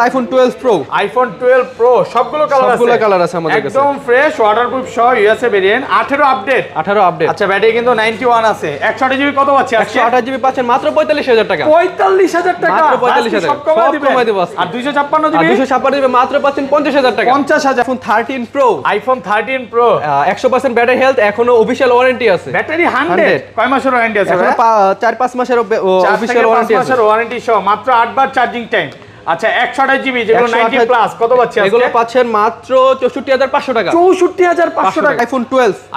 IPhone 12 pro সবগুলো colour আছে আমাদের কাছে একদম ফ্রেশ ওয়াটারপ্রুফ সহ ইউএসএ ভেরিয়েন্ট 18 আপডেট আচ্ছা ব্যাটারি কিন্তু 91 আছে 128 জিবি কত পাচ্ছি আজকে 128 জিবি পাচ্ছেন মাত্র 45000 টাকা 45000 টাকা মাত্র 45000 সব কমায় দিবেন আর 256 জিবি মাত্র পাচ্ছেন 50000 টাকা 50000 iPhone 13 pro iPhone 13 pro 100% battery health এখনো অফিশিয়াল ওয়ারেন্টি আছে ব্যাটারি 100 কয় মাসের ওয়ারেন্টি আছে 4-5 মাসের অফিশিয়াল ওয়ারেন্টি আছে ওয়ারেন্টি সহ মাত্র 8 বার চার্জিং টাইম আচ্ছা 128 জিবি যেগুলো 90 প্লাস কত পাচ্ছি আজকে এগুলো পাচ্ছেন মাত্র 64500 টাকা 64500 টাকা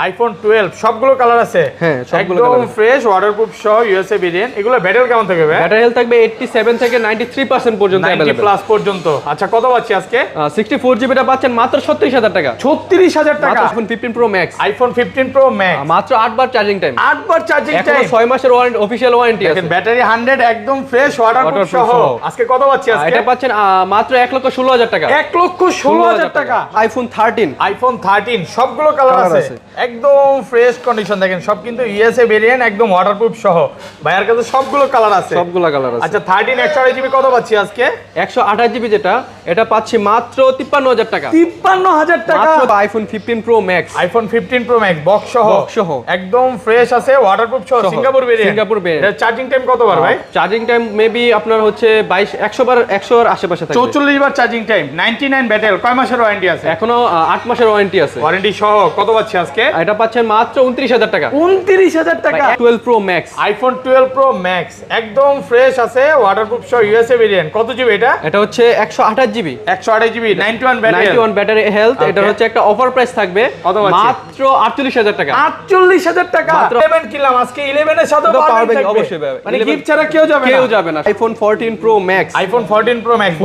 আইফোন 12 সবগুলো কালার আছে হ্যাঁ সবগুলো একদম ফ্রেশ ওয়াটারপ্রুফ সহ ইউএসএ ভেরিয়েন্ট এগুলো ব্যাটারি কেমন থাকবে ব্যাটারি হেলথ থাকবে 87 থেকে 93% পর্যন্ত अवेलेबल 90 প্লাস পর্যন্ত আচ্ছা কত পাচ্ছি আজকে 64 জিবিটা পাচ্ছেন মাত্র 36000 টাকা 36000 টাকা iPhone 15 pro max iPhone 15 pro max মাত্র 8 বার চার্জিং টাইম 8 বার চার্জিং টাইম এখনো 6 মাসের ওয়ারেন্টি অফিশিয়াল ওয়ারেন্টি আছে ব্যাটারি 100 একদম ফ্রেশ ওয়াটারপ্রুফ সহ আজকে কত পাচ্ছি আজকে এটা পাচ্ছেন মাত্র 1,16,000 টাকা 1,16,000 টাকা আইফোন 13 সবগুলো কালার আছে একদম ফ্রেশ কন্ডিশন দেখেন সব কিন্তু ইউএসএ ভেরিয়েন্ট একদম ওয়াটারপ্রুফ সহ ভাইয়ার কাছে সবগুলো কালার আছে আচ্ছা 13 128 জিবি কত পাচ্ছি আজকে 128 জিবি যেটা এটা পাচ্ছি মাত্র 53000 টাকা 53000 টাকা মাত্র আইফোন 15 প্রো ম্যাক্স বক্স সহ একদম ফ্রেশ আছে ওয়াটারপ্রুফ সহ সিঙ্গাপুর ভেরিয়েন্ট এর চার্জিং টাইম কতবার ভাই চার্জিং টাইম মেবি আপনার হচ্ছে 100 এর আশেপাশে থাকে 44 বার চার্জিং টাইম 99 ব্যাটারি কয় মাসের ওয়ারেন্টি আছে এখনো 8 মাসের ওয়ারেন্টি আছে ওয়ারেন্টি সহ কত পাচ্ছি আজকে এটা পাচ্ছেন মাত্র 29000 টাকা 29000 টাকা 12 pro max iPhone 12 pro max একদম ফ্রেশ আছে ওয়াটারপ্রুফ সহ ইউএসএ ভেরিয়েন্ট কত জিবি এটা হচ্ছে 128 জিবি 91 ব্যাটারি হেলথ এটা হচ্ছে একটা অফার প্রাইস থাকবে মাত্র 48000 টাকা 48000 টাকা 11 কিনলাম আজকে 11 এর সাথে পাওয়ার ব্যাংক অবশ্যই পাবে মানে গিফট ছাড়া কেউ যাবে না আইফোন 14 প্রো ম্যাক্স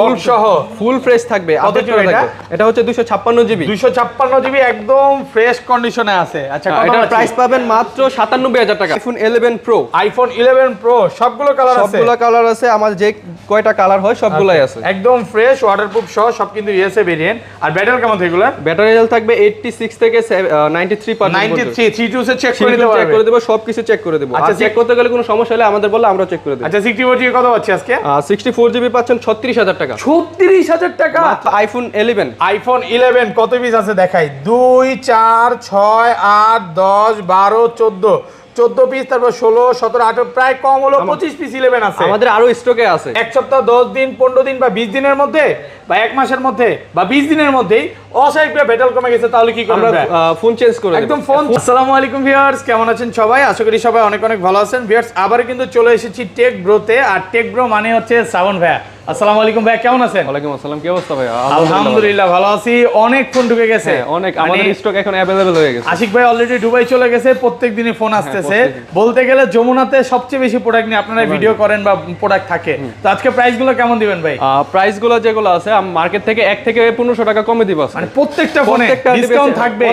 বক্স সহ ফুল ফ্রেশ থাকবে এটা হচ্ছে 256 জিবি একদম ফ্রেশ কন্ডিশনে আছে আচ্ছা এটা প্রাইস পাবেন মাত্র 97000 টাকা আইফোন 11 প্রো সবগুলো কালার আছে আমার যে কয়টা কালার হয় সবগুলাই আছে একদম ফ্রেশ ওয়াটারপ্রুফ সহ সব কিন্তু ইউএসএ ভেরিয়েন্ট আর ব্যাটারি কেমন থাকবে ব্যাটারি হেলথ থাকবে 86 থেকে 93% চেক করে দেব সবকিছু চেক করে দেব আচ্ছা চেক করতে গেলে কোনো সমস্যা হলে আমাদের বললে আমরা চেক করে দেব আচ্ছা 64 জিবি কত পাচ্ছি আজকে 64 জিবি পাচ্ছেন 36000 টাকা 36000 টাকা আইফোন 11 কত পিস আছে দেখাই 2 4 6 8 10 12 14 পিস তারপর 16 17 18 প্রায় কম হলো 25 পিস 11 আছে আমাদের আরো স্টকে আছে এক সপ্তাহ 10 দিন 15 দিন বা 20 দিনের মধ্যে বা এক মাসের মধ্যে বা 20 দিনের মধ্যেই অস্বাভাবিকভাবে ব্যাটাল কমে গেছে তাহলে কি করব আমরা ফোন চেঞ্জ করে একদম ফোন আসসালামু আলাইকুম ভিউয়ার্স কেমন আছেন সবাই আশা করি সবাই অনেক অনেক ভালো আছেন ভিউয়ার্স আবার কিন্তু চলে এসেছি টেক ব্রোতে আর টেক ব্রো মানে হচ্ছে শ্রাবণ ভাই আসসালামু আলাইকুম ভাই কেমন আছেন ওয়ালাইকুম আসসালাম কি অবস্থা ভাই আলহামদুলিল্লাহ ভালো আছি অনেক ফোন ঢুকে গেছে অনেক আমাদের স্টক এখন अवेलेबल হয়ে গেছে আশিক ভাই অলরেডি দুবাই চলে গেছে প্রত্যেকদিনই ফোন আসতেছে বলতে গেলে যমুনাতে সবচেয়ে বেশি প্রোডাক্ট নিয়ে আপনারা ভিডিও করেন বা প্রোডাক্ট থাকে তো আজকে প্রাইসগুলো কেমন দিবেন ভাই প্রাইসগুলো যেগুলো আছে মার্কেট থেকে 1 থেকে 1500 টাকা কমে দিব মানে প্রত্যেকটা ফোনে ডিসকাউন্ট থাকবে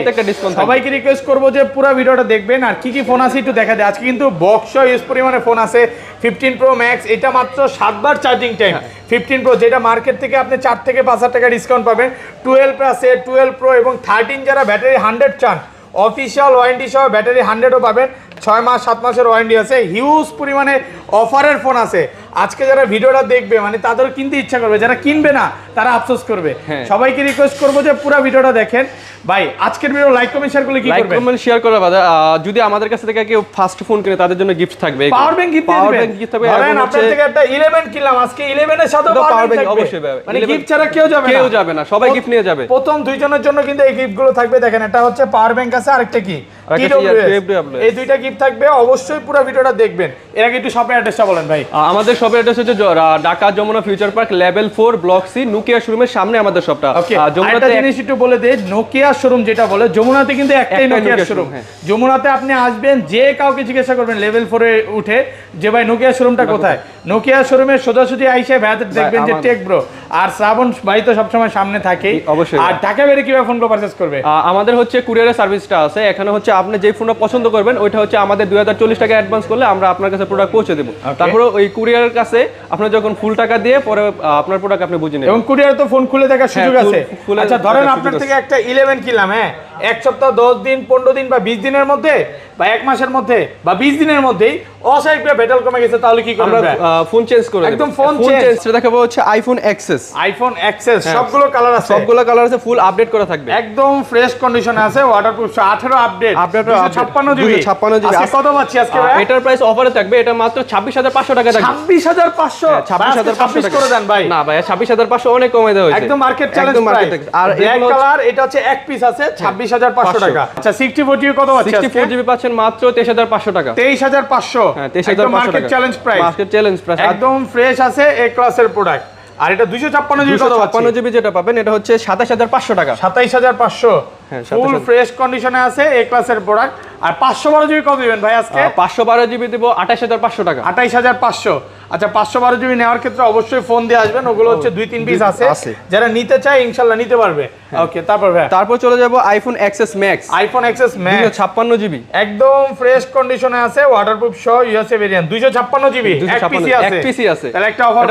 সবাইকে রিকোয়েস্ট করব যে পুরো ভিডিওটা দেখবেন আর কি কি ফোন আছে একটু দেখা দেয় আজকে কিন্তু বক্স ইউজ পরিমাণে ফোন আছে 15 প্রো ম্যাক্স এটা মাত্র 7 বার চার্জিং টাইম 15 প্রো যেটা মার্কেট থেকে আপনি 4 থেকে 5000 টাকা ডিসকাউন্ট পাবেন 12 আছে 12 প্রো এবং 13 যারা ব্যাটারি 100 চান অফিশিয়াল ওয়ারেন্টি সহ ব্যাটারি 100ও পাবেন 6 মাস 7 মাসের ওয়ারেন্টি আছে হিউজ পরিমাণে অফারের ফোন আছে আজকে যারা ভিডিওটা দেখবে মানে তাদের কিনতে ইচ্ছা করবে যারা কিনবে না তারা আফসোস করবে সবাইকে রিকোয়েস্ট করব যে পুরো ভিডিওটা দেখেন ভাই আজকের ভিডিও লাইক কমেন্ট শেয়ার করলে কি করবেন লাইক কমেন্ট শেয়ার করবে যদি আমাদের কাছে থেকে কেউ ফার্স্ট ফোন কিনে তাদের জন্য গিফট থাকবে পাওয়ার ব্যাংক গিফট থাকবে ধরেন আপনার থেকে একটা 11 কিনলাম আজকে 11 এর সাথে পাওয়ার ব্যাংক অবশ্যই পাবে মানে গিফট ছাড়া কেউ যাবে না সবাই গিফট নিয়ে যাবে প্রথম দুইজনের জন্য কিন্তু এই গিফটগুলো থাকবে দেখেন এটা হচ্ছে পাওয়ার ব্যাংক আছে আরেকটা কি এই দুইটা গিফট থাকবে অবশ্যই পুরো ভিডিওটা দেখবেন এর আগে একটু শপের অ্যাড্রেসটা বলেন ভাই আমাদের শপের অ্যাড্রেস হচ্ছে Dhaka Jamuna future park level 4 block C Nokia শোরুমের সামনে আমাদের শপটা যমুনাতে জিনিস একটু বলে দেই নোকিয়া শোরুম যেটা বলে যমুনাতে কিন্তু একটাই নোকিয়া শোরুম যমুনাতে আপনি আসবেন যে কাউকে জিজ্ঞাসা করবেন লেভেল 4 এ উঠে যে ভাই নোকিয়া শোরুমটা কোথায় নোকিয়া শোরুমের সোজাসুজি আইসা ভাইদের দেখবেন যে টেক ব্রো আর শ্রাবণ ভাই তো সবসময় সামনে থাকেই অবশ্যই আর ঢাকা বাইরে কিভাবে ফোনগুলো পারচেজ করবে আমাদের হচ্ছে কুরিয়ারের সার্ভিসটা আছে এখানে হচ্ছে আপনি যে ফোনটা পছন্দ করবেন ওইটা হচ্ছে আমাদের 2040 টাকা অ্যাডভান্স করলে আমরা আপনার কাছে প্রোডাক্ট পৌঁছে দেব তারপরে ওই কুরিয়ারের কাছে আপনি যখন ফুল টাকা দিয়ে পরে আপনার প্রোডাক্ট আপনি বুঝে নেবেন এবং কুরিয়ারে তো ফোন খুলে দেখার সুযোগ আছে আচ্ছা ধরেন আপনার থেকে একটা 11 কিনলাম এক সপ্তাহ 10 দিন 15 দিন বা 20 দিনের মধ্যে বা এক মাসের মধ্যে বা 20 দিনের মধ্যেই অস্বাভাবিকভাবে ব্যাটাল কমে গেছে তাহলে কি করব আমরা ফোন চেঞ্জ করে একদম ফোন চেঞ্জ দেখাবো হচ্ছে iPhone XS XS. IPhone XS সবগুলো কালার আছে, সবগুলো কালার আছে, ফুল আপডেট করা থাকবে, একদম ফ্রেশ কন্ডিশনে আছে, ওয়াটারপ্রুফ 18 আপডেট 256 জিবি। আজকে কত পাচ্ছি আজকে ভাই? এটার প্রাইস অফারে থাকবে, এটা মাত্র 26500 টাকা থাকবে। 26500 26500 করে দেন ভাই। না ভাই 26500 অনেক কমে দেওয়া হয়েছে, একদম মার্কেট চ্যালেঞ্জ প্রাইস। আর ব্ল্যাক কালার এটা হচ্ছে এক পিস আছে 26500 টাকা। আচ্ছা 64 জিবি কত পাচ্ছি আজকে? 64 জিবি পাচ্ছেন মাত্র 23500 টাকা। 23500, হ্যাঁ 23500 মার্কেট টাকা, challenge price, market challenge price, একদম ফ্রেশ আছে, এ ক্লাসের প্রোডাক্ট। আর এটা 256 জিবি কত পাচ্ছি? 256 জিবি যেটা পাবেন এটা হচ্ছে 27500 টাকা। 27500, হ্যাঁ ফুল ফ্রেশ কন্ডিশনে আছে, এ ক্লাসের প্রোডাক্ট। আর 512 জিবি কত দিবেন ভাই আজকে? 512 জিবি দেব 28500 টাকা। 28500। আচ্ছা 512 জিবি নেওয়ার ক্ষেত্রে অবশ্যই ফোন দিয়ে আসবেন, ওগুলো হচ্ছে 2-3 পিস আছে, যারা নিতে চায় ইনশাআল্লাহ নিতে পারবে। ওকে তারপর ভাই, তারপর চলে যাব iPhone XS max. IPhone XS max 256 GB, একদম ফ্রেশ কন্ডিশনে আছে, ওয়াটারপ্রুফ সহ ইউএসএ ভেরিয়েন্ট। 256 জিবি এক পিসি আছে, এক পিসি আছে। তাহলে একটা অফার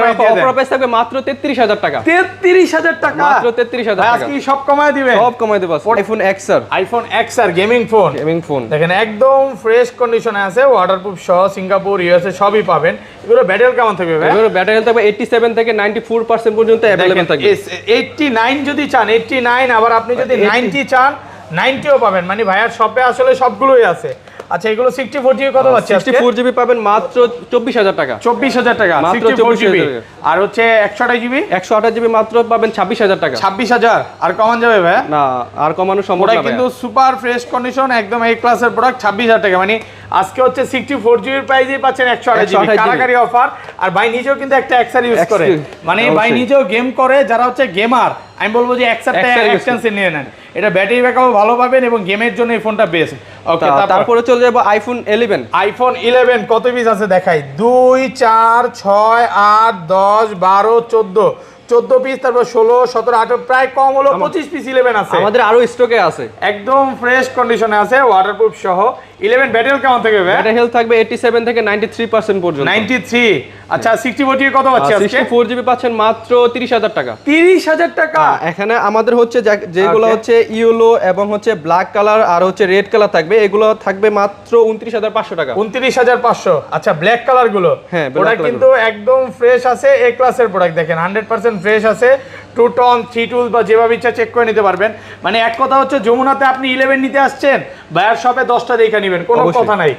প্রাইস থাকবে মাত্র 33000 টাকা। 33000 টাকা, মাত্র 33000 টাকা। আজকে সব কমায় দিবেন, সব কমায় দেব। IPhone XR, iPhone XR gaming phone, gaming phone দেখেন একদম ফ্রেশ কন্ডিশনে আছে, ওয়াটারপ্রুফ সহ সিঙ্গাপুর ইউএসএ সবই পাবেন। এগুলো ব্যাটারি কেমন থাকবে ভাই? এগুলো ব্যাটারি হেলথ থাকবে 87 থেকে 94% পর্যন্ত अवेलेबल থাকবে। 89 যদি চান 89, আবার আপনি যদি 90 চান 90ও পাবেন, মানে ভাইয়ার শপে আসলে সবগুলোই আছে। আচ্ছা এগুলো 64 জিবি কত পাচ্ছি আজকে? 64 জিবি পাবেন মাত্র 24000 টাকা। 24000 টাকা মাত্র 64 জিবি। 24000 আর হচ্ছে 128 জিবি? 128 জিবি মাত্র পাবেন 26000 টাকা। 26000 আর কমান যাবে ভাই? না আর কমানো সম্ভব না। ওটা কিন্তু সুপার ফ্রেশ কন্ডিশন, একদম এই ক্লাসের প্রোডাক্ট 26000 টাকা, মানে আজকে হচ্ছে 64 জিবির প্রাইসেই পাচ্ছেন 128 জিবি কারাকারি অফার। আর ভাই নিজেও কিন্তু একটা এক্সআর ইউজ করে, মানে ভাই নিজেও গেম করে, যারা হচ্ছে গেমার আমি বলবো যে এক্সআরটা এক্সটেনশন নিয়ে নেন, এটা ব্যাটারি ব্যাকআপও ভালো পাবেন এবং গেমের জন্য এই ফোনটা বেস্ট। ওকে তারপরে চলে যাব আইফোন 11। আইফোন 11 কত পিস আছে দেখাই? 2 4 6 8 10 12 14 পিস, তারপর 16 17 18, প্রায় কম হলো 25 পিস 11 আছে আমাদের, আরো স্টকে আছে, একদম ফ্রেশ কন্ডিশনে আছে, ওয়াটারপ্রুফ সহ। 11 ব্যাটারি কেমন থাকবে ভাই? ব্যাটারি হেলথ থাকবে 87 থেকে 93% পর্যন্ত। 93। আচ্ছা 64 জিবি কত পাচ্ছি আজকে? 64 জিবি পাচ্ছেন মাত্র 30000 টাকা। 30000 টাকা। এখানে আমাদের হচ্ছে যেগুলো হচ্ছে ইয়েলো এবং হচ্ছে ব্ল্যাক কালার আর হচ্ছে রেড কালার থাকবে, এগুলো থাকবে মাত্র 29500 টাকা। 29500। আচ্ছা ব্ল্যাক কালার গুলো, হ্যাঁ ওটা কিন্তু একদম ফ্রেশ আছে, এ ক্লাসের প্রোডাক্ট, দেখেন 100% ফ্রেশ আছে। 2 টোন 3 টুলস বা যেভাবে ইচ্ছা চেক করে নিতে পারবেন। মানে এক কথা হচ্ছে যমুনাতে আপনি 11 নিতে আসছেন, বায়ার শপে 10টা দেখে নেবেন, কোনো কথা নাই।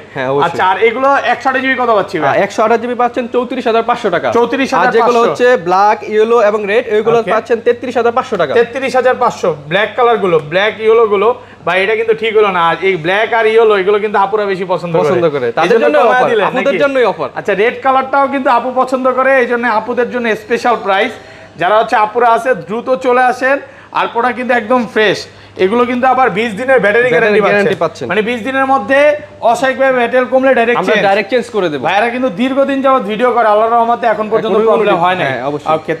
আচ্ছা আর এগুলো 128 জিবি কত পাচ্ছি ভাই? 128 জিবি পাচ্ছেন 34500 টাকা। 34500। আর যেগুলো হচ্ছে ব্ল্যাক ইয়েলো এবং রেড, ওইগুলো পাচ্ছেন 33500 টাকা। 33500 ব্ল্যাক কালার গুলো, ব্ল্যাক ইয়েলো গুলো, বা এটা কিন্তু ঠিক হলো না। এই ব্ল্যাক আর ইয়েলো এগুলো কিন্তু আপুরা বেশি পছন্দ করে, তাদের জন্য অফার, আপুদের জন্যই অফার। আচ্ছা রেড কালারটাও কিন্তু আপু পছন্দ করে, এইজন্য আপুদের জন্য স্পেশাল প্রাইস। যারা হচ্ছে আপুরা আছে দ্রুত চলে আসেন, আর প্রোডাক্ট কিন্তু একদম ফ্রেশ। এগুলো কিন্তু আবার 20 দিনের ব্যাটারি গ্যারান্টি পাচ্ছেন, মানে 20 দিনের মধ্যে অস্বাভাবিকভাবে ব্যাটারি কমলে ডাইরেক্ট চেঞ্জ করে দেব। ভাইরা কিন্তু দীর্ঘদিন যাবত ভিডিও করে, আল্লাহর রহমতে এখন পর্যন্ত প্রবলেম হয় না। ওকে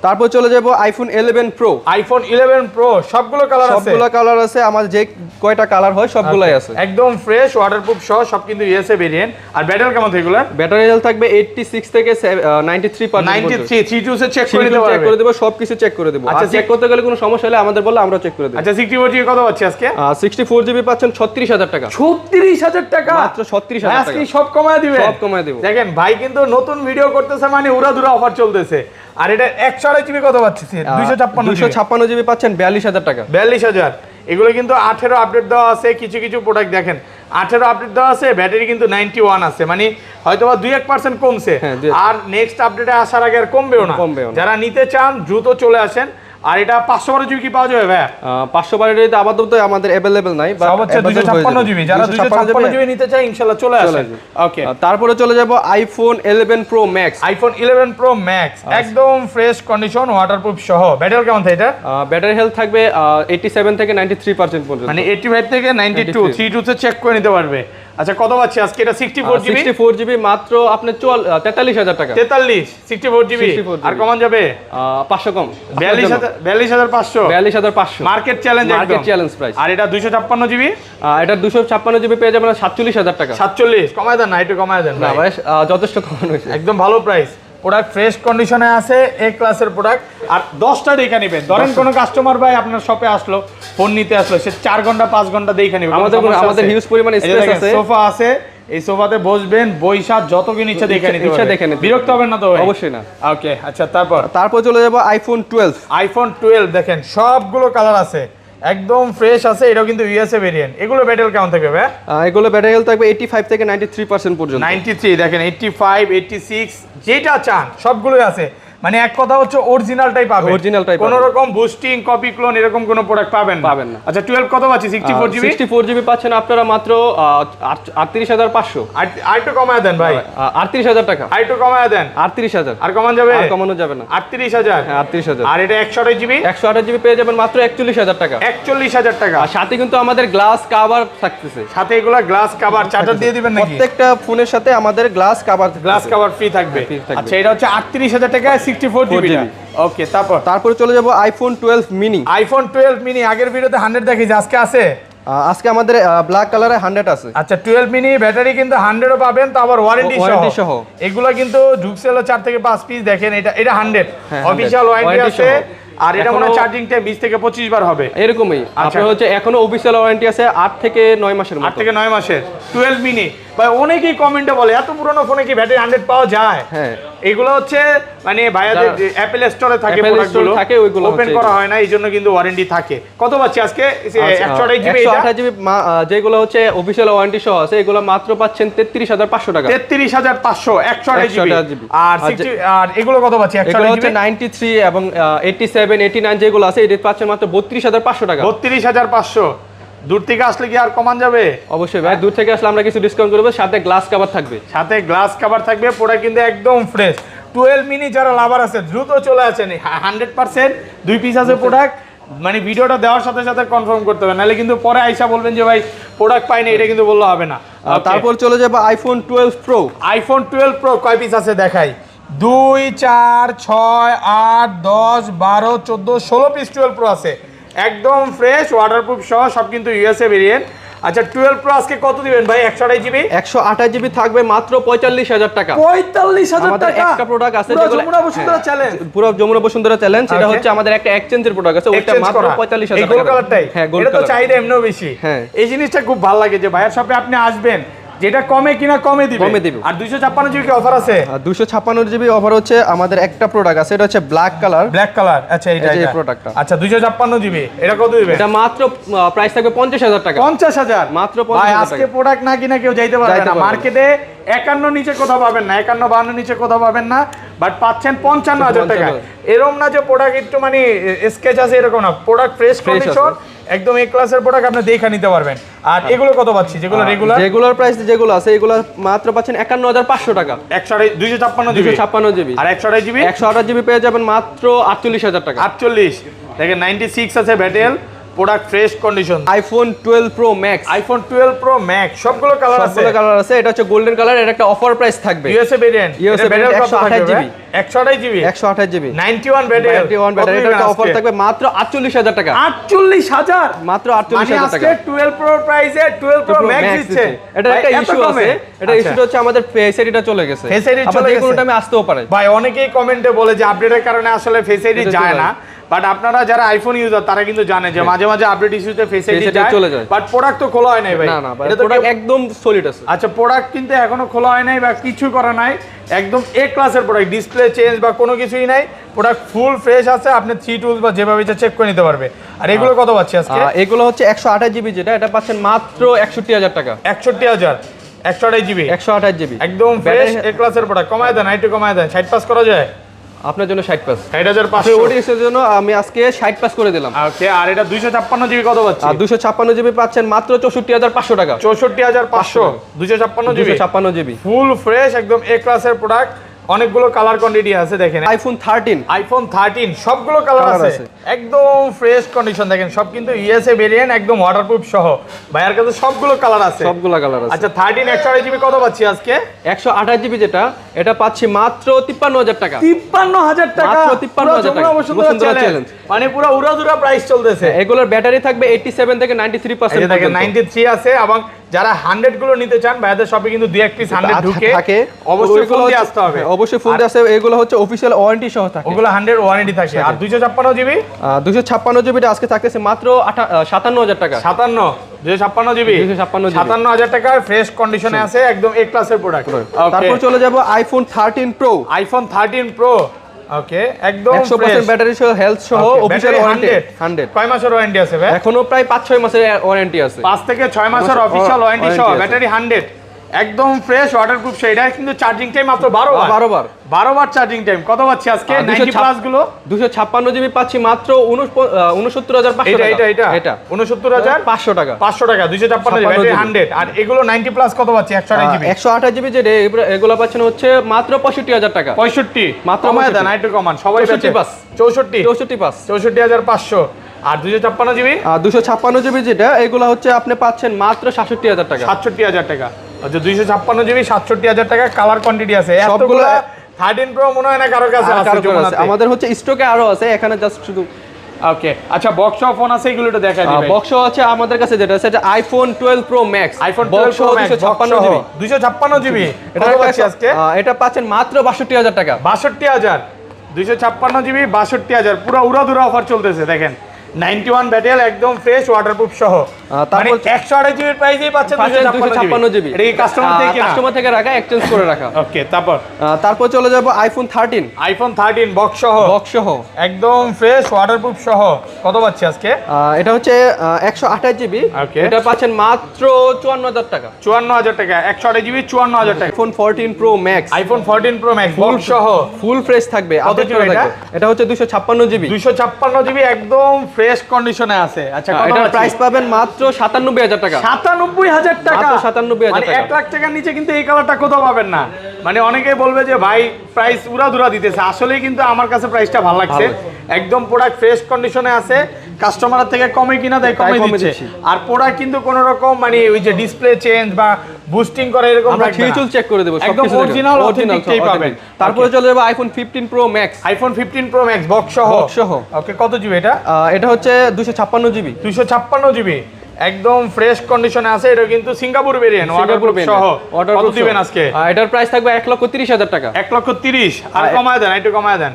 তারপর চলে যাব আইফোন 11 প্রো। আইফোন 11 প্রো সবগুলো কালার আছে, আমাদের যে কয়টা কালার হয় সবগুলাই আছে, একদম ফ্রেশ, ওয়াটারপ্রুফ সহ, সব কিন্তু ইউএসএ ভেরিয়েন্ট। আর ব্যাটারি কেমন থাকে এগুলো? ব্যাটারি হেলথ থাকবে 86 থেকে 93%। 93 32 সে চেক করে নিতে পারবে, চেক করে দেব, সবকিছু চেক করে দেব। আচ্ছা চেক করতে গেলে কোনো সমস্যা হলে আমাদের বললে আমরা চেক করে দেব। আচ্ছা 64 জিবি কত পাচ্ছি আজকে? 64 জিবি পাচ্ছেন 36000 টাকা। 36000 টাকা, মাত্র 36000 টাকা। আজকে সব কমায় দিবেন? সব কমায় দেব। দেখেন ভাই কিন্তু নতুন ভিডিও করতেছে, মানে উড়াধুরা অফার চলতেছে। আর এটা 128 জিবি কত পাচ্ছি? 256 জিবি পাচ্ছেন 42000 টাকা। 42000। এগুলো কিন্তু 18 আপডেট দেওয়া আছে, কিছু কিছু প্রোডাক্ট দেখেন 18 আপডেট দেওয়া আছে, ব্যাটারি কিন্তু 91 আছে, মানে হয়তোবা 2-1% কমছে। আর নেক্সট আপডেটে আসার আগে আর কমবেও না। যারা নিতে চান দ্রুত চলে আসেন। আর এটা 512 জিবি কি পাওয়া যাবে ভাই? 512 জিবি আপাতত আমাদের अवेलेबल নাই, বাট হচ্ছে 256 জিবি। যারা 256 জিবি নিতে চায় ইনশাআল্লাহ চলে আসেন। ওকে তারপরে চলে যাব iPhone 11 pro max. IPhone 11 pro max একদম ফ্রেশ কন্ডিশন, ওয়াটারপ্রুফ সহ। ব্যাটারি কেমন থাকে এটা? ব্যাটারি হেলথ থাকবে 87 থেকে 93% পর্যন্ত, মানে 85 থেকে 92 32 তে চেক করে নিতে পারবে। আচ্ছা কত পাচ্ছি আজকে এটা? 64 জিবি মাত্র আপনি 43000 টাকা। 43 64 জিবি আর কমান যাবে 500 কম, 42500 market challenge, market challenge price. আর এটা 256 জিবি, এটা 256 জিবি পেয়ে যাবেন 47000 টাকা। 47 কমায় দেন না, একটু কমায় দেন না ভাই, যথেষ্ট কমানো হয়েছে, একদম ভালো প্রাইস। প্রোডাক্ট ফ্রেশ কন্ডিশনে আছে, এ ক্লাসের প্রোডাক্ট। আর 10টা দেখে নেবেন, ধরেন কোনো কাস্টমার ভাই আপনার শপে আসলো, ফোন নিতে আসলো, সে 4 ঘন্টা 5 ঘন্টা দেখে নেবে। আমাদের হিউজ পরিমাণে স্পেস আছে, সোফা আছে, এই সোফাতে বসবেন, বৈশা যত কিছু ইচ্ছা দেখে নিতে ইচ্ছা পারবেন। দেখে নিতে বিরক্ত হবেন না তো ভাই? অবশ্যই না। ওকে, আচ্ছা তারপর চলে যাব আইফোন 12। আইফোন 12 দেখেন সবগুলো কালার আছে, একদম ফ্রেশ আছে। এটাও কিন্তু ইউএসএ ভেরিয়েন্ট। এগুলো ব্যাটারি কেমন থাকবে ভাই? এগুলো ব্যাটারি হেলথ থাকবে 85 থেকে 93% পর্যন্ত। 93 দেখেন, 85, 86 যেটা চান সবগুলোই আছে। মানে এক কথা হচ্ছে অরিজিনালটাই পাবেন, অরিজিনালটাই কোনো রকম বুস্টিং, কপি, ক্লোন এরকম কোনো প্রোডাক্ট পাবেন না। আচ্ছা 12 কত পাচ্ছি? 64 জিবি পাচ্ছেন আপনারা মাত্র 38500। আর একটু কমায় দেন ভাই, 38000 টাকা। আর একটু কমায় দেন। 38000 আর কমান যাবে? আর কমানো যাবে না। 38000। হ্যাঁ 38000। আর এটা 128 জিবি? 128 জিবি পেয়ে যাবেন মাত্র 41000 টাকা। 41000 টাকা। আর সাথে কিন্তু আমাদের গ্লাস কভার থাকতেছে। সাথে এগুলা গ্লাস কভার চার্জার দিয়ে দিবেন নাকি? প্রত্যেকটা ফোনের সাথে আমাদের গ্লাস কভার ফ্রি থাকবে। free থাকবে। আচ্ছা এটা হচ্ছে 38000 টাকা, 64 জিবি। ওকে, তারপর চলে যাব আইফোন 12 মিনি। আইফোন 12 মিনি আগের ভিডিওতে 100 দেখিয়েছি, আজকে আছে? আজকে আমাদের ব্ল্যাক কালারে 100 আছে। আচ্ছা 12 মিনি ব্যাটারি কিন্তু 100ও পাবেন, তো আবার ওয়ারেন্টি সহ। এগুলা কিন্তু ঢুকছিল 4 থেকে 5 পিস। দেখেন এটা 100 অফিশিয়াল ওয়ারেন্টি আছে। আর এটা মনে হয় চার্জিং টাইম 20 থেকে 25 বার হবে এরকমই। আপনার হচ্ছে এখনো অফিশিয়াল ওয়ারেন্টি আছে 8 থেকে 9 মাসের মতো। 8 থেকে 9 মাসের 12 মিনি। ভাই অনেকেই কমেন্টে বলে এত পুরনো ফোনে কি ব্যাটারি 100 পাওয়া যায়? হ্যাঁ, এগুলো হচ্ছে মানে ভাইয়াদের অ্যাপল স্টোরে থাকে, প্রোডাক্টগুলো ওইগুলো ওপেন করা হয় না, এইজন্য কিন্তু ওয়ারেন্টি থাকে। কত পাচ্ছি আজকে? 128 জিবি। 128 জিবি যেগুলো হচ্ছে অফিশিয়াল ওয়ারেন্টি সহ আছে, এগুলো মাত্র পাচ্ছেন 33500 টাকা। 33500 128 জিবি। আর এগুলো কত পাচ্ছি? এগুলো হচ্ছে 93 এবং 87 89 যেগুলো আছে এটা পাচ্ছেন মাত্র 32500 টাকা। 32500। দূর থেকে আসলে কি আর কমান যাবে? অবশ্যই ভাই, দূর থেকে আসলে আমরা কিছু ডিসকাউন্ট করব। সাথে গ্লাস কভার থাকবে। প্রোডাক্ট কিন্তু একদম ফ্রেশ। 12 মিনি যারা লাভার আছে দ্রুত চলে আসেন। 100% 2 পিস আছে প্রোডাক্ট। মানে ভিডিওটা দেওয়ার সাথে সাথে কনফার্ম করতে হবে, নাহলে কিন্তু পরে আইসা বলবেন যে ভাই প্রোডাক্ট পাইনি, এটা কিন্তু বললে হবে না। তারপর চলে যাবে আইফোন 12 প্রো। আইফোন 12 প্রো কয় পিস আছে দেখাই? 2 4 6 8 10 12 14 16 পিস 12 প্রো আছে, একদম ফ্রেশ ওয়াটারপ্রুফ সহ, সব কিন্তু ইউএসএ ভেরিয়েন্ট। আচ্ছা 12 প্রো আজকে কত দিবেন ভাই? 128 জিবি। 128 জিবি থাকবে মাত্র 45000 টাকা। 45000 টাকা। একটা প্রোডাক্ট আছে যেগুলো যমুনা বসুন্ধরা চ্যালেঞ্জ, পুরো যমুনা বসুন্ধরা চ্যালেঞ্জ। এটা হচ্ছে আমাদের একটা এক্সচেঞ্জের প্রোডাক্ট আছে, ওটা মাত্র 45000 টাকা। এই গোল কালারটাই। হ্যাঁ, গোল এটা তো কালার। চাহিদা এমনিও বেশি। হ্যাঁ, এই জিনিসটা খুব ভালো লাগে যে ভাইয়ের শপে আপনি আসবেন, যেটা কমে কিনা কমে দিবে। আর 256 জিবি কি অফার আছে? 256 জিবি অফার হচ্ছে আমাদের একটা প্রোডাক্ট আছে, এটা হচ্ছে ব্ল্যাক কালার। আচ্ছা এটা এই প্রোডাক্টটা। আচ্ছা 256 জিবি, এটা কত দিবেন? এটা মাত্র প্রাইস থাকবে 50000 টাকা। 50000 মাত্র 50000 ভাই টাকা। আজকে প্রোডাক্ট না কিনা কেউ যাইতে পারবে না মার্কেটে। 51 নিচে কোথাও পাবেন না, 51 52 নিচে কোথাও পাবেন না, বাট পাচ্ছেন 55000 টাকা। এরকম না যে প্রোডাক্ট একটু মানে স্কেচ আছে, এরকম না। প্রোডাক্ট ফ্রেশ কন্ডিশন, একদম এ ক্লাসের প্রোডাক্ট, আপনি দেখে নিতে পারবেন। আর এগুলো কত পাচ্ছি? যেগুলো রেগুলার প্রাইস যেগুলো আছে এগুলো মাত্র পাচ্ছেন 51500 টাকা। 256 জিবি। আর 128 জিবি? 128 জিবি পেয়ে যাবেন মাত্র 48000 টাকা। 48 দেখেন 96 আছে battle, product fresh condition. IPhone 12 pro max. IPhone 12 pro max সবগুলো কালার আছে। এটা হচ্ছে গোল্ডেন কালার, এর একটা অফার প্রাইস থাকবে। USA variant, USA variant 128 GB. 128 GB 128 GB 91 battery. 91 battery, এটা একটা অফার থাকবে মাত্র 48000 টাকা। 48000 মাত্র 48000 টাকা। আজকে 12 প্রো প্রাইসে 12 প্রো ম্যাক্স দিচ্ছে। এটা একটা ইস্যু আছে, এটা ইস্যুটা হচ্ছে আমাদের ফেস আইডিটা চলে গেছে। ফেস আইডি চলে গেছে, কোনটা আমি আসতেও পারে। ভাই অনেকেই কমেন্টে বলে যে আপডেটের কারণে আসলে ফেস আইডি যায় না, বাট আপনারা যারা আইফোন ইউজার তারা কিন্তু জানে যে মাঝে মাঝে আপডেট ইস্যুতে ফেস আইডি চলে যায়, বাট প্রোডাক্ট তো খোলা হয় নাই ভাই। না না, এটা তো প্রোডাক্ট একদম সলিড আছে। আচ্ছা প্রোডাক্ট কিন্তু এখনো খোলা হয় নাই বা কিছু করা নাই, একদম এ ক্লাসের প্রোডাক্ট, ডিসপ্লে চেঞ্জ বা কোনো কিছুই নাই, প্রোডাক্ট ফুল ফ্রেশ আছে। আপনি 3 টুলস বা যেভাবে ইচ্ছা চেক করে নিতে পারবে। আর এগুলো কত পাচ্ছি আজকে? এগুলো হচ্ছে 128 জিবি, যেটা এটা পাচ্ছেন মাত্র 61000 টাকা। 61000 128 জিবি 128 জিবি একদম ফ্রেশ এ ক্লাসের প্রোডাক্ট। কমায় দেন, একটু কমায় দেন। 60 পাস করা যায় আপনার জন্য? 60 পাস 60500 অডিয়েন্সের জন্য আমি আজকে 60 পাস করে দিলাম। ওকে, আর এটা 256 জিবি কত পাচ্ছি? আর 256 জিবি পাচ্ছেন মাত্র 64500 টাকা। 64500 256 জিবি ফুল ফ্রেশ একদম এ ক্লাসের প্রোডাক্ট। অনেকগুলো কালার কোয়ান্টিটি আছে দেখেন। আইফোন 13 সবগুলো কালার আছে, একদম ফ্রেশ কন্ডিশন। দেখেন সব কিন্তু ইউএসএ ভেরিয়েন্ট, একদম ওয়াটারপ্রুফ সহ। ভাইয়ার কাছে সবগুলো কালার আছে। আচ্ছা 13 128 জিবি কত পাচ্ছি আজকে? 128 জিবি যেটা, এটা পাচ্ছি মাত্র 53000 টাকা। 53000 টাকা মাত্র 53000 টাকা বসুন্ধরা চ্যালেঞ্জ। মানে পুরো উড়াধুরা প্রাইস চলতেছে। এগুলোর ব্যাটারি থাকবে 87 থেকে 93% দেখেন 93 আছে এবং যারা 100 গুলো নিতে চান ভাইদের শপে কিন্তু 2-1 পিস 100 ঢুকে থাকে, অবশ্যই ফোন দিয়ে আসতে হবে। অবশ্যই ফোন দিয়ে আসতে হবে। এগুলো হচ্ছে অফিশিয়াল ওয়ারেন্টি সহ থাকে, ওগুলো 100 ওয়ারেন্টি থাকে। আর 256 জিবি 256 জিবিটা আজকে থাকতেছে মাত্র 57000 টাকা। 256 জিবি 57000 টাকার ফ্রেশ কন্ডিশনে আছে, একদম এ ক্লাসের প্রোডাক্ট। তারপর চলে যাব আইফোন 13 প্রো। আইফোন 13 প্রো ওকে, একদম 100% ব্যাটারি সহ, হেলথ সহ, অফিশিয়াল ওয়ারেন্টি 100। কয় মাসের ওয়ারেন্টি আছে ভাই? এখনো প্রায় 5-6 মাসের ওয়ারেন্টি আছে। 5 থেকে 6 মাসের অফিশিয়াল ওয়ারেন্টি সহ, ব্যাটারি 100, একদম ফ্রেশ ওয়াটারপ্রুফ। সেটা কিন্তু চার্জিং টাইম মাত্র 12 বার চার্জিং টাইম। কত পাচ্ছি আজকে 90 প্লাস গুলো? 256 জিবি পাচ্ছি মাত্র 69500 টাকা। এটা 69500 টাকা। 500 টাকা 256 জিবি ব্যাটারি 100। আর এগুলো 90 প্লাস কত পাচ্ছি? 128 জিবি 128 জিবি যেটা এগুলো পাচ্ছেন হচ্ছে মাত্র 65000 টাকা। 65 মাত্র কমায় দেন, একটু কমান। সবাই 64,500। আর 256 জিবি 256 জিবি যেটা এগুলো হচ্ছে আপনি পাচ্ছেন মাত্র 67000 টাকা। 67000 টাকা। আচ্ছা 256 জিবি 67000 টাকা। কালার কোয়ান্টিটি আছে সবগুলো। 13 প্রো মনে হয় না কারো কাছে আছে, আমাদের হচ্ছে স্টকে আরো আছে, এখানে জাস্ট শুধু ওকে। আচ্ছা বক্স ফোন আছে, এগুলো একটু দেখাই দিবেন। বক্স আছে আমাদের কাছে যেটা আছে iPhone 12 pro max. IPhone 12 pro max 256 GB এটা পাচ্ছি আজকে। এটা পাচ্ছেন মাত্র 62000 টাকা। 62000 256 জিবি 62000, পুরো উড়াধুরা অফার চলতেছে। দেখেন 91 ব্যাটেল, একদম ফ্রেশ ওয়াটারপ্রুফ সহ। মানে 128 জিবির প্রাইসেই পাচ্ছেন 256 জিবি। এটা কি কাস্টমার থেকে রাখা, এক্সচেঞ্জ করে রাখা। ওকে। তারপর চলে যাব আইফোন 13। আইফোন 13 বক্স সহ একদম ফ্রেশ ওয়াটারপ্রুফ সহ। কত পাচ্ছি আজকে? এটা হচ্ছে 128 জিবি। এটা পাচ্ছেন মাত্র 54000 টাকা। 54000 টাকা 128 জিবি 54000 টাকা। IPhone 14 pro max. IPhone 14 pro max box সহ ফুল ফ্রেশ থাকবে। এটা হচ্ছে 256 জিবি। 256 জিবি একদম ফ্রেশ কন্ডিশনে আছে। আচ্ছা এটার প্রাইস পাবেন মাত্র 97000 টাকা। 97000 টাকা, মাত্র 97000 মানে টাকা। 1 লাখ টাকার নিচে কিন্তু এই কালারটা কোথাও পাবেন না। মানে অনেকেই বলবে যে ভাই প্রাইস উড়াধুরা দিতেছে, আসলেই কিন্তু আমার কাছে প্রাইসটা ভালো লাগছে। একদম প্রোডাক্ট ফ্রেশ কন্ডিশনে আছে, কাস্টমার থেকে কমে কিনা দেয় কমে দিচ্ছে। আর প্রোডাক্ট কিন্তু কোনো রকম মানে ওই যে ডিসপ্লে চেঞ্জ বা বুস্টিং করে এরকম আমরা ফিউচার চেক করে দেব, একদম অরিজিনাল অথেন্টিকই পাবেন। তারপরে চলে যাব iPhone 15 pro max. IPhone 15 pro max box সহ। ওকে কত জিবি এটা? এটা হচ্ছে 256 জিবি। 256 জিবি একদম ফ্রেশ কন্ডিশনে আছে। এটা কিন্তু সিঙ্গাপুর ভেরিয়েন্ট ওয়াটারপ্রুফ সহ। কত দিবেন আজকে? এটার প্রাইস থাকবে 1,30,000 টাকা। 1,30,000। আর কমায় দেন, একটু কমায় দেন।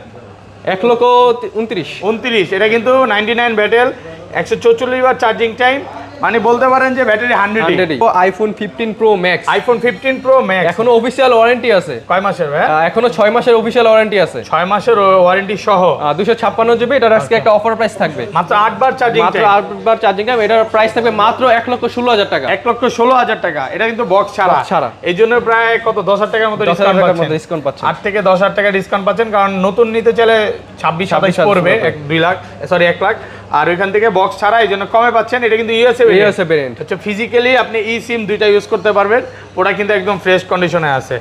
1,29,000। এটা কিন্তু 99 ব্যাটেল, 144 বার চার্জিং টাইম, মানে বলতে পারেন যে battery 100। IPhone 15 pro max. IPhone 15 pro max এখনো অফিশিয়াল ওয়ারেন্টি আছে। কয় মাসের ভাই? এখনো 6 মাসের অফিশিয়াল ওয়ারেন্টি আছে। 6 মাসের ওয়ারেন্টি সহ 256 জিবি। এটার আজকে একটা অফার প্রাইস থাকবে মাত্র 8 বার চার্জিং টাইম। মাত্র 8 বার চার্জিং টাইম। এটার প্রাইস থাকবে মাত্র 1,16,000 টাকা। 1,16,000 টাকা। এটা কিন্তু বক্স ছাড়া। এই জন্য প্রায় কত 10,000 টাকার মতো ডিসকাউন্ট পাচ্ছেন। 8 থেকে 10,000 টাকা ডিসকাউন্ট পাচ্ছেন, কারণ নতুন নিতে চাইলে 26-27 পড়বে 1 লাখ। আর ওইখান থেকে বক্স ছাড়া, এই জন্য কমে পাচ্ছেন। এটা কিন্তু ইউএসএ ভেরিয়েন্ট। আচ্ছা ফিজিক্যালি আপনি ই সিম দুইটা ইউজ করতে পারবেন। ওটা কিন্তু একদম ফ্রেশ কন্ডিশনে আছে।